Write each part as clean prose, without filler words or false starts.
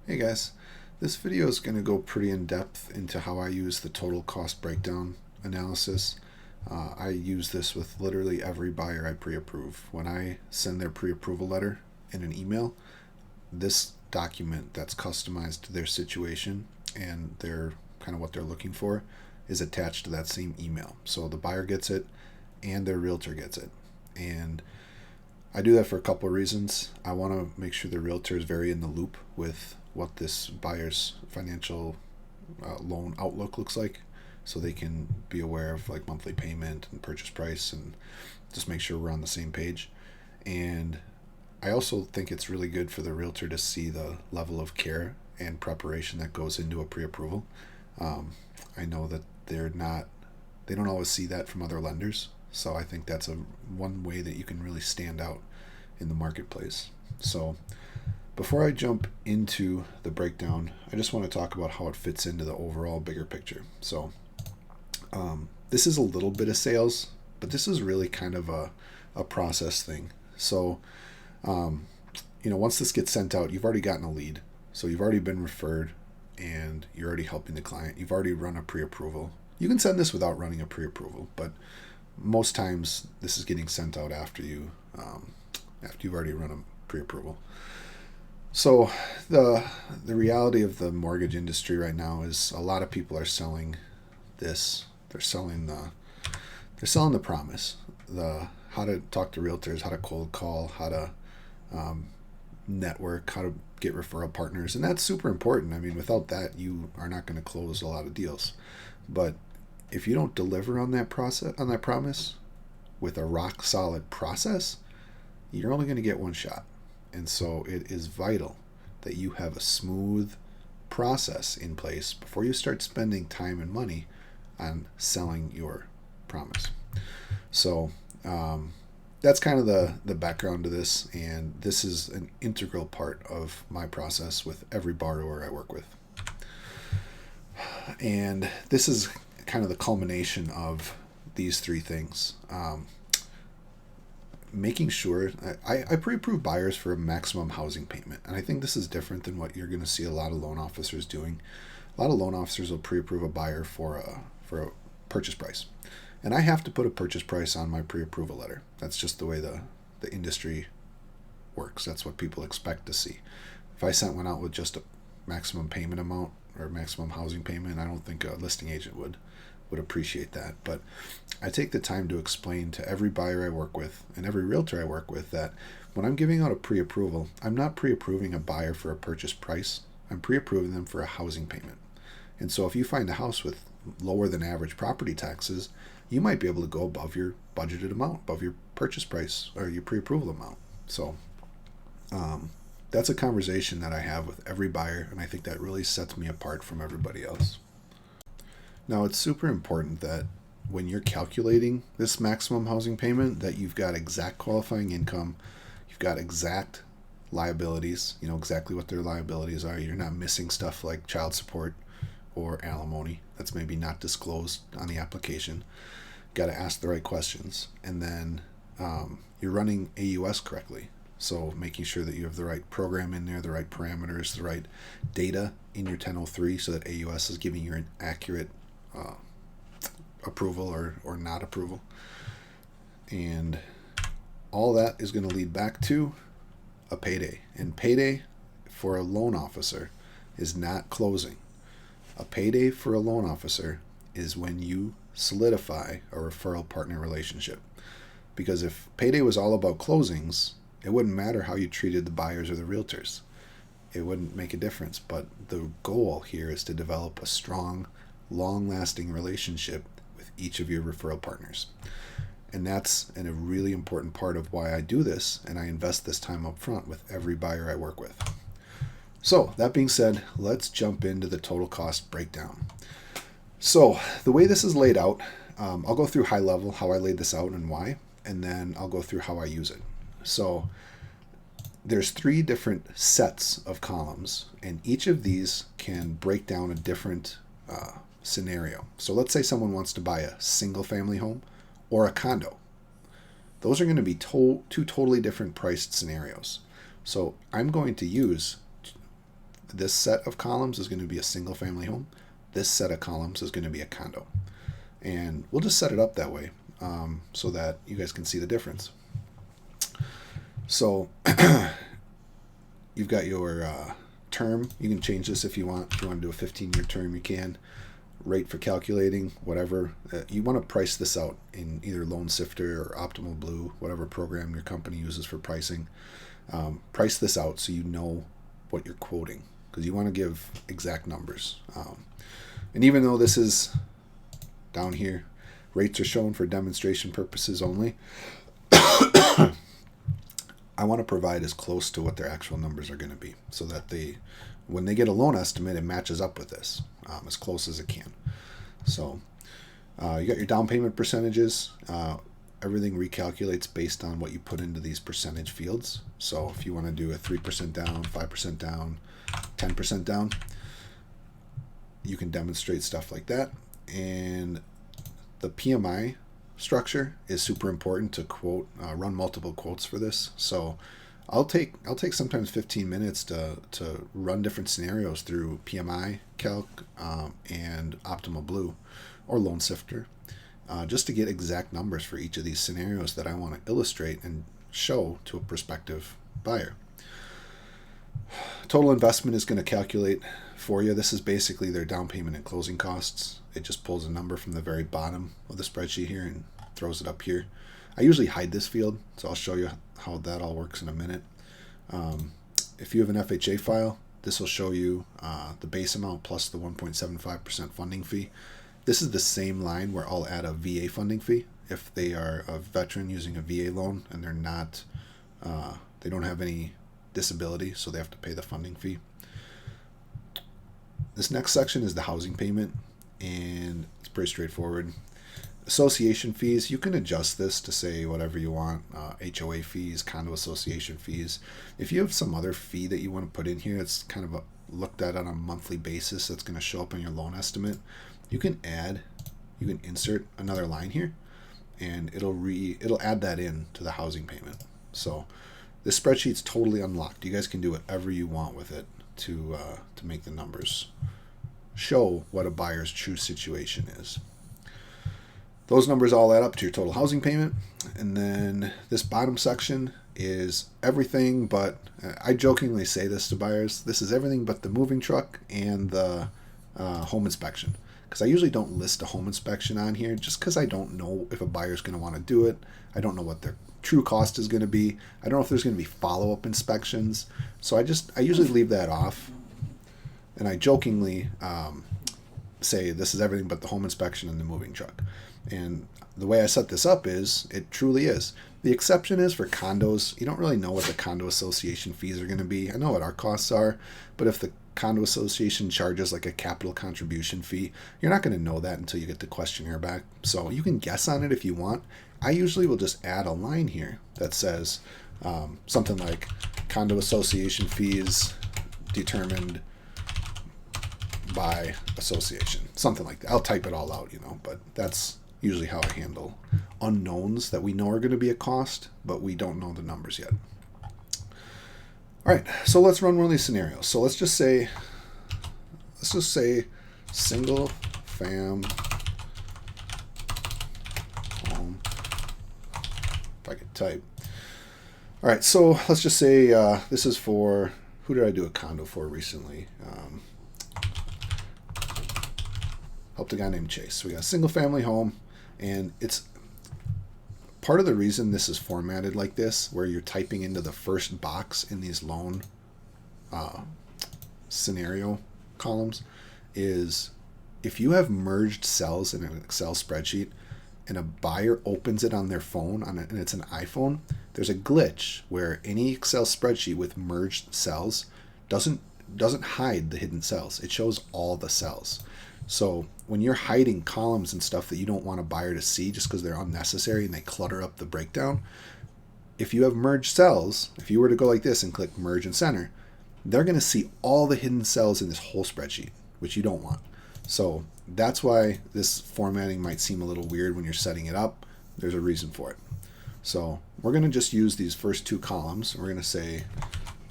Hey guys, this video is going to go pretty in depth into how I use the total cost breakdown analysis. I use this with literally every buyer I pre-approve. When I send their pre-approval letter in an email, this document that's customized to their situation and their kind of what they're looking for is attached to that same email. So the buyer gets it and their realtor gets it. And I do that for a couple of reasons. I want to make sure the realtor is very in the loop with what this buyer's financial loan outlook looks like, so they can be aware of like monthly payment and purchase price and just make sure we're on the same page. And I also think it's really good for the realtor to see the level of care and preparation that goes into a pre-approval. I know that they don't always see that from other lenders, so I think that's one way that you can really stand out in the marketplace. So before I jump into the breakdown, I just want to talk about how it fits into the overall bigger picture. So this is a little bit of sales, but this is really kind of a process thing. So once this gets sent out, you've already gotten a lead. So you've already been referred and you're already helping the client. You've already run a pre-approval. You can send this without running a pre-approval, but most times this is getting sent out after you've already run a pre-approval. So the reality of the mortgage industry right now is a lot of people are selling this. They're selling the promise, the how to talk to realtors, how to cold call, how to network, how to get referral partners, and that's super important. I mean, without that, you are not going to close a lot of deals. But if you don't deliver on that promise with a rock solid process, you're only going to get one shot. And so it is vital that you have a smooth process in place before you start spending time and money on selling your promise. So that's kind of the background to this, and this is an integral part of my process with every borrower I work with. And this is kind of the culmination of these three things. Making sure I pre-approve buyers for a maximum housing payment, and I think this is different than what you're going to see a lot of loan officers doing. A lot of loan officers will pre-approve a buyer for a purchase price, and I have to put a purchase price on my pre-approval letter. That's just the way the industry works. That's what people expect to see. If I sent one out with just a maximum payment amount or maximum housing payment, I don't think a listing agent would appreciate that. But I take the time to explain to every buyer I work with and every realtor I work with that when I'm giving out a pre-approval, I'm not pre-approving a buyer for a purchase price. I'm pre-approving them for a housing payment. And so if you find a house with lower than average property taxes, you might be able to go above your budgeted amount, above your purchase price or your pre-approval amount. So that's a conversation that I have with every buyer, and I think that really sets me apart from everybody else. Now, it's super important that when you're calculating this maximum housing payment, that you've got exact qualifying income, you've got exact liabilities, you know exactly what their liabilities are. You're not missing stuff like child support or alimony that's maybe not disclosed on the application. Got to ask the right questions, and then you're running AUS correctly. So making sure that you have the right program in there, the right parameters, the right data in your 1003 so that AUS is giving you an accurate approval or not approval. And all that is going to lead back to a payday. And payday for a loan officer is not closing. A payday for a loan officer is when you solidify a referral partner relationship. Because if payday was all about closings, it wouldn't matter how you treated the buyers or the realtors. It wouldn't make a difference. But the goal here is to develop a strong, long-lasting relationship with each of your referral partners. And that's a really important part of why I do this, and I invest this time up front with every buyer I work with. So that being said, let's jump into the total cost breakdown. So the way this is laid out, I'll go through high level how I laid this out and why, and then I'll go through how I use it. So there's 3 different sets of columns, and each of these can break down a different scenario. So let's say someone wants to buy a single family home or a condo. Those are going to be two totally different priced scenarios. So I'm going to use this set of columns is going to be a single family home. This set of columns is going to be a condo. And we'll just set it up that way so that you guys can see the difference. So you've got your term. You can change this if you want. If you want to do a 15-year term, you can. Rate for calculating, whatever. You want to price this out in either Loan Sifter or Optimal Blue, whatever program your company uses for pricing. Price this out so you know what you're quoting, because you want to give exact numbers. And even though this is down here, rates are shown for demonstration purposes only, I want to provide as close to what their actual numbers are going to be, so that when they get a loan estimate, it matches up with this as close as it can. So you got your down payment percentages. Everything recalculates based on what you put into these percentage fields. So if you want to do a 3% down, 5% down, 10% down, you can demonstrate stuff like that. And the PMI structure is super important to quote, run multiple quotes for this. So I'll take sometimes 15 minutes to run different scenarios through PMI Calc and Optimal Blue or Loan Sifter, just to get exact numbers for each of these scenarios that I want to illustrate and show to a prospective buyer. Total investment is going to calculate for you. This is basically their down payment and closing costs. It just pulls a number from the very bottom of the spreadsheet here and throws it up here. I usually hide this field, so I'll show you how that all works in a minute. If you have an FHA file, this will show you the base amount plus the 1.75% funding fee. This is the same line where I'll add a VA funding fee if they are a veteran using a VA loan and they're not, they don't have any disability, so they have to pay the funding fee. This next section is the housing payment, and it's pretty straightforward. Association fees, you can adjust this to say whatever you want. HOA fees, condo association fees. If you have some other fee that you want to put in here, it's kind of looked at on a monthly basis, that's going to show up in your loan estimate. You can insert another line here, and it'll add that in to the housing payment. So this spreadsheet's totally unlocked. You guys can do whatever you want with it to make the numbers show what a buyer's true situation is. Those numbers all add up to your total housing payment. And then this bottom section is everything but, I jokingly say this to buyers, this is everything but the moving truck and the home inspection. Because I usually don't list a home inspection on here just because I don't know if a buyer's going to want to do it. I don't know what their true cost is going to be. I don't know if there's going to be follow-up inspections. So I usually leave that off. And I jokingly say this is everything but the home inspection and the moving truck. And the way I set this up is, it truly is. The exception is for condos. You don't really know what the condo association fees are going to be. I know what our costs are, but if the condo association charges like a capital contribution fee, you're not going to know that until you get the questionnaire back. So you can guess on it if you want. I usually will just add a line here that says something like condo association fees determined by association, something like that. I'll type it all out, but that's usually how I handle unknowns that we know are going to be a cost, but we don't know the numbers yet. All right, so let's run one of these scenarios. So let's just say single fam home. If I could type. All right, so let's just say this is for, who did I do a condo for recently? Helped a guy named Chase. So we got a single family home, and it's part of the reason this is formatted like this, where you're typing into the first box in these loan scenario columns, is if you have merged cells in an Excel spreadsheet and a buyer opens it on their phone, and it's an iPhone, there's a glitch where any Excel spreadsheet with merged cells doesn't hide the hidden cells. It shows all the cells. So when you're hiding columns and stuff that you don't want a buyer to see just because they're unnecessary and they clutter up the breakdown, if you have merged cells, if you were to go like this and click merge and center, they're going to see all the hidden cells in this whole spreadsheet, which you don't want. So that's why this formatting might seem a little weird when you're setting it up. There's a reason for it. So we're going to just use these first two columns. We're going to say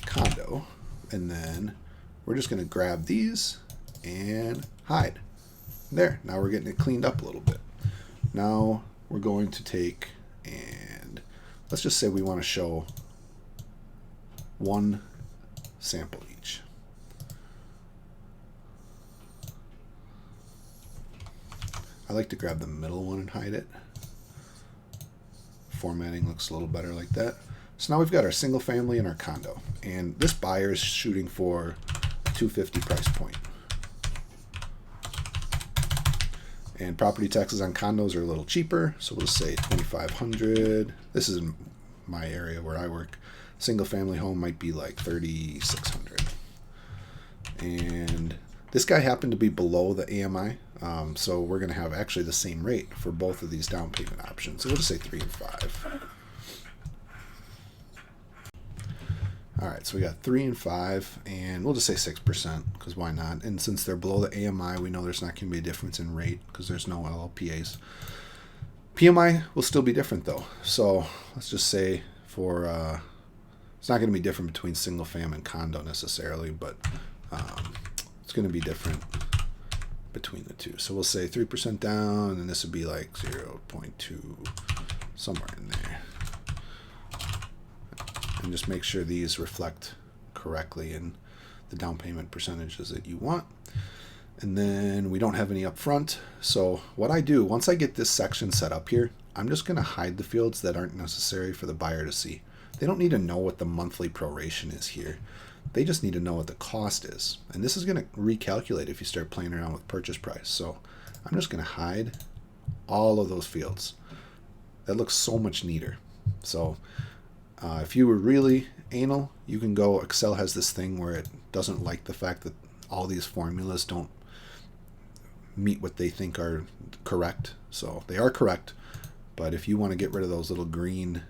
condo, and then we're just going to grab these and hide. There, now we're getting it cleaned up a little bit. Now we're going to take and let's just say we want to show one sample each. I like to grab the middle one and hide it. Formatting looks a little better like that. So now we've got our single family and our condo, and this buyer is shooting for a $250 price point. And property taxes on condos are a little cheaper, so we'll say $2,500. This is in my area where I work. Single family home might be like $3,600. And this guy happened to be below the AMI, so we're going to have actually the same rate for both of these down payment options. So we'll just say 3 and 5. All right, so we got 3 and 5, and we'll just say 6%, because why not? And since they're below the AMI, we know there's not going to be a difference in rate because there's no LLPAs. PMI will still be different though. So let's just say for it's not going to be different between single fam and condo necessarily, but it's going to be different between the two. So we'll say 3% down, and this would be like 0.2, somewhere in there. And just make sure these reflect correctly in the down payment percentages that you want. And then we don't have any up front. So what I do, once I get this section set up here, I'm just going to hide the fields that aren't necessary for the buyer to see. They don't need to know what the monthly proration is here. They just need to know what the cost is. And this is going to recalculate if you start playing around with purchase price. So I'm just going to hide all of those fields. That looks so much neater. So if you were really anal, you can go, Excel has this thing where it doesn't like the fact that all these formulas don't meet what they think are correct. So they are correct, but if you want to get rid of those little green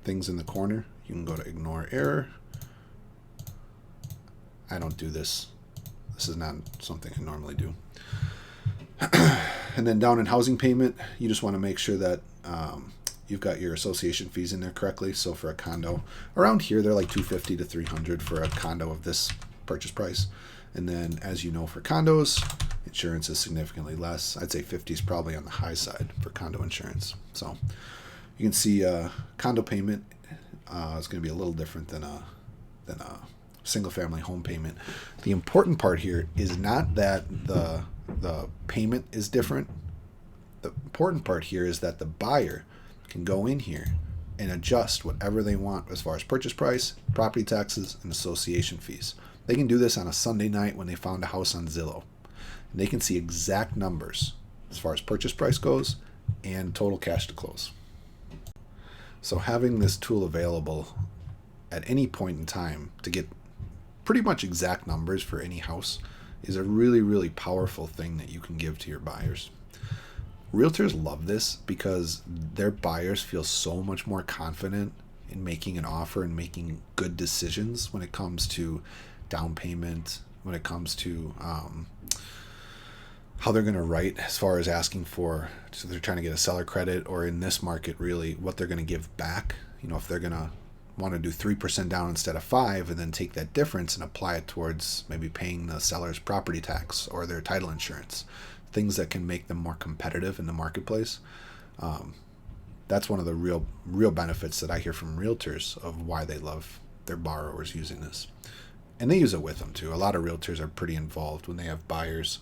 things in the corner, you can go to ignore error. I don't do this. This is not something I normally do. And then down in housing payment, you just want to make sure that you've got your association fees in there correctly. So for a condo around here, they're like $250 to $300 for a condo of this purchase price. And then, as you know, for condos, insurance is significantly less. I'd say 50 is probably on the high side for condo insurance. So you can see condo payment is going to be a little different than a single family home payment. The important part here is not that the payment is different. The important part here is that the buyer can go in here and adjust whatever they want as far as purchase price, property taxes, and association fees. They can do this on a Sunday night when they found a house on Zillow. And they can see exact numbers as far as purchase price goes and total cash to close. So having this tool available at any point in time to get pretty much exact numbers for any house is a really, really powerful thing that you can give to your buyers. Realtors love this because their buyers feel so much more confident in making an offer and making good decisions when it comes to down payment, when it comes to how they're going to write as far as asking for, so they're trying to get a seller credit, or in this market really what they're going to give back. You know, if they're going to want to do 3% down instead of 5% and then take that difference and apply it towards maybe paying the seller's property tax or their title insurance, things that can make them more competitive in the marketplace. That's one of the real benefits that I hear from realtors of why they love their borrowers using this. And they use it with them too. A lot of realtors are pretty involved when they have buyers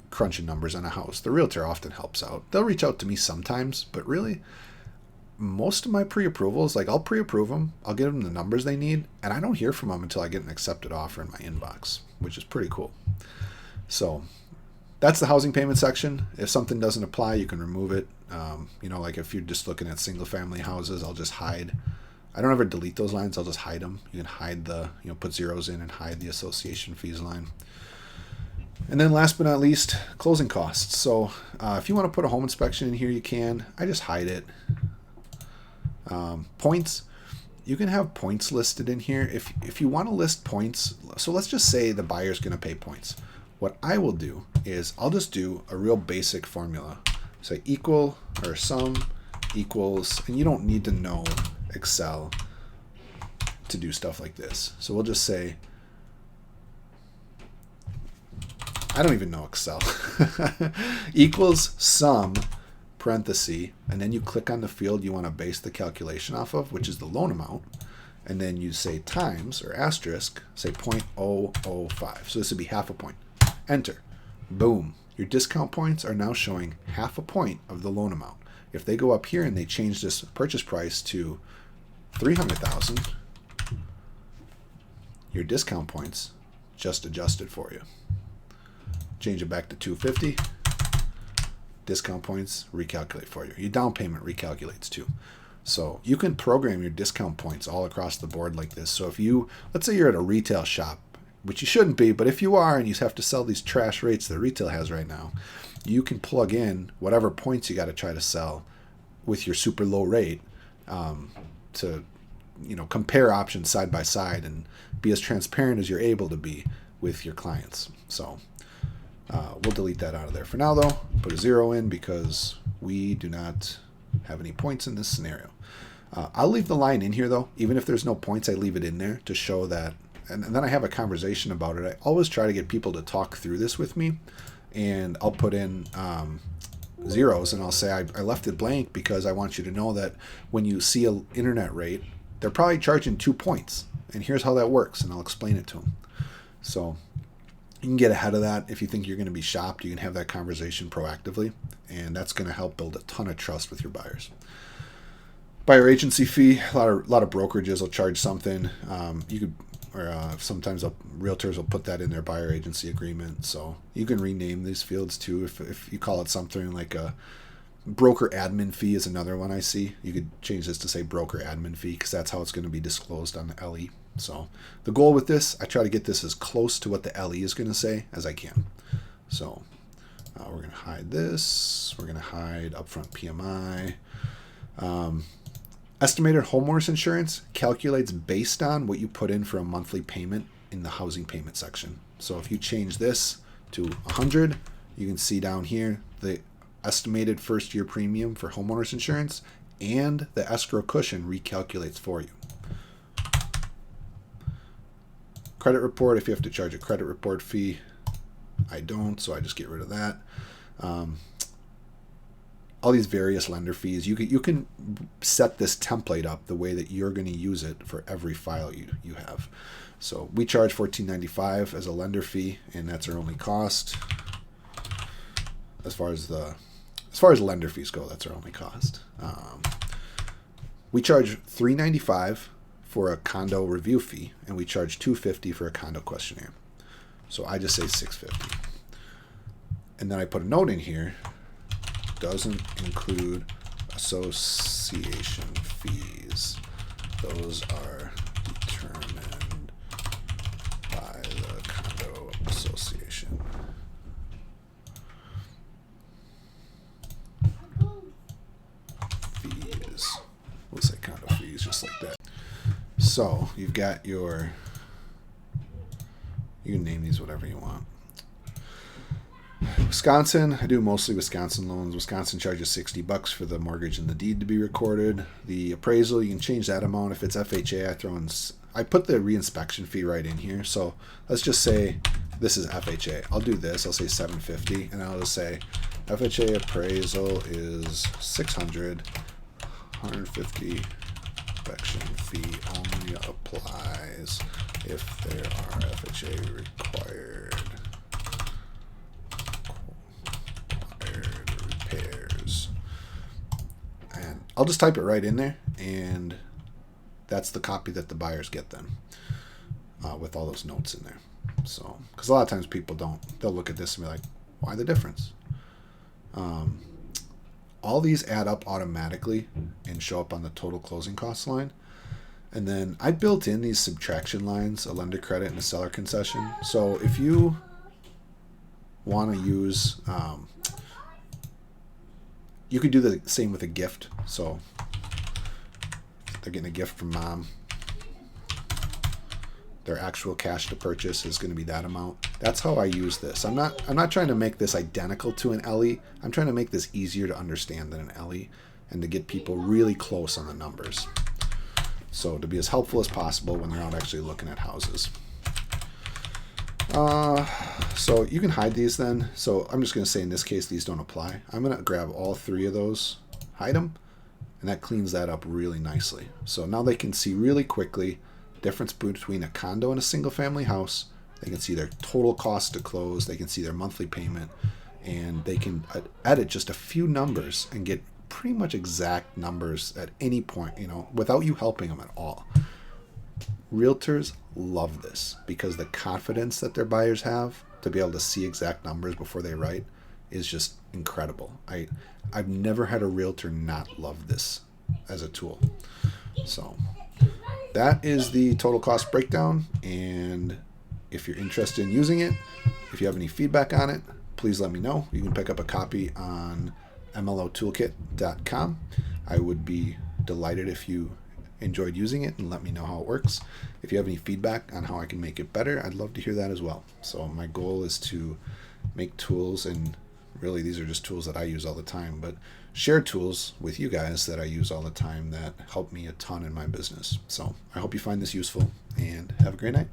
crunching numbers on a house. The realtor often helps out. They'll reach out to me sometimes, but really most of my pre-approvals, like I'll pre-approve them, I'll give them the numbers they need, and I don't hear from them until I get an accepted offer in my inbox, which is pretty cool. So that's the housing payment section. If something doesn't apply, you can remove it. Like if you're just looking at single family houses, I'll just hide. I don't ever delete those lines. I'll just hide them. You can hide put zeros in and hide the association fees line. And then last but not least, closing costs. So if you want to put a home inspection in here, you can. I just hide it. Points. You can have points listed in here. If you want to list points, so let's just say the buyer's going to pay points. What I will do is I'll just do a real basic formula. Say equal or sum equals, and you don't need to know Excel to do stuff like this. So we'll just say, I don't even know Excel, equals sum, parenthesis, and then you click on the field you want to base the calculation off of, which is the loan amount, and then you say times, or asterisk, say 0.005. So this would be half a point. Enter. Boom. Your discount points are now showing half a point of the loan amount. If they go up here and they change this purchase price to $300,000, your discount points just adjusted for you. Change it back to $250. Discount points recalculate for you. Your down payment recalculates too. So you can program your discount points all across the board like this. So if you, let's say you're at a retail shop, which you shouldn't be, but if you are and you have to sell these trash rates that retail has right now, you can plug in whatever points you got to try to sell with your super low rate to, you know, compare options side by side and be as transparent as you're able to be with your clients. So we'll delete that out of there for now, though. Put a 0 in because we do not have any points in this scenario. I'll leave the line in here, though. Even if there's no points, I leave it in there to show that. And then I have a conversation about it. I always try to get people to talk through this with me. And I'll put in zeros, and I'll say I left it blank because I want you to know that when you see an internet rate, they're probably charging 2 points. And here's how that works, and I'll explain it to them. So you can get ahead of that. If you think you're going to be shopped, you can have that conversation proactively, and that's going to help build a ton of trust with your buyers. Buyer agency fee, a lot of brokerages will charge something. You could, or sometimes realtors will put that in their buyer agency agreement. So you can rename these fields too. If you call it something like a broker admin fee is another one I see. You could change this to say broker admin fee because that's how it's going to be disclosed on the LE. So the goal with this, I try to get this as close to what the LE is going to say as I can. So we're going to hide this. We're going to hide upfront PMI. Estimated homeowners insurance calculates based on what you put in for a monthly payment in the housing payment section. So if you change this to 100, you can see down here the estimated first year premium for homeowners insurance and the escrow cushion recalculates for you. Credit report, if you have to charge a credit report fee, I don't, so I just get rid of that. All these various lender fees, you can set this template up the way that you're going to use it for every file you have. So we charge $14.95 as a lender fee, and that's our only cost. As far as lender fees go, that's our only cost. We charge $3.95 for a condo review fee, and we charge $2.50 for a condo questionnaire. So I just say $6.50, and then I put a note in here. Doesn't include association fees. Those are determined by the condo association. Fees. We'll say condo fees just like that. So you've got your, you can name these whatever you want. Wisconsin, I do mostly Wisconsin loans. Wisconsin charges $60 for the mortgage and the deed to be recorded. The appraisal, you can change that amount. If it's FHA, I put the reinspection fee right in here. So let's just say this is FHA. I'll do this. I'll say $750, and I'll just say FHA appraisal is $600, $150 inspection fee only applies if there are FHA required repairs. And I'll just type it right in there, and that's the copy that the buyers get then, with all those notes in there. So, because a lot of times people they'll look at this and be like, why the difference? All these add up automatically and show up on the total closing costs line. And then I built in these subtraction lines, a lender credit and a seller concession. So if you want to use, you could do the same with a gift. So they're getting a gift from mom. Their actual cash to purchase is going to be that amount. That's how I use this. I'm not trying to make this identical to an LE. I'm trying to make this easier to understand than an LE and to get people really close on the numbers. So to be as helpful as possible when they're out actually looking at houses. So you can hide these then. So I'm just going to say in this case these don't apply. I'm going to grab all three of those, hide them, and that cleans that up really nicely. So now they can see really quickly the difference between a condo and a single family house. They can see their total cost to close, they can see their monthly payment, and they can edit just a few numbers and get pretty much exact numbers at any point, without you helping them at all. Realtors love this because the confidence that their buyers have to be able to see exact numbers before they write is just incredible. I've never had a realtor not love this as a tool. So that is the total cost breakdown, and if you're interested in using it, if you have any feedback on it, please let me know. You can pick up a copy on mlotoolkit.com. I would be delighted if you enjoyed using it and let me know how it works. If you have any feedback on how I can make it better, I'd love to hear that as well. So my goal is to make tools, and really these are just tools that I use all the time, but share tools with you guys that I use all the time that help me a ton in my business. So I hope you find this useful, and have a great night.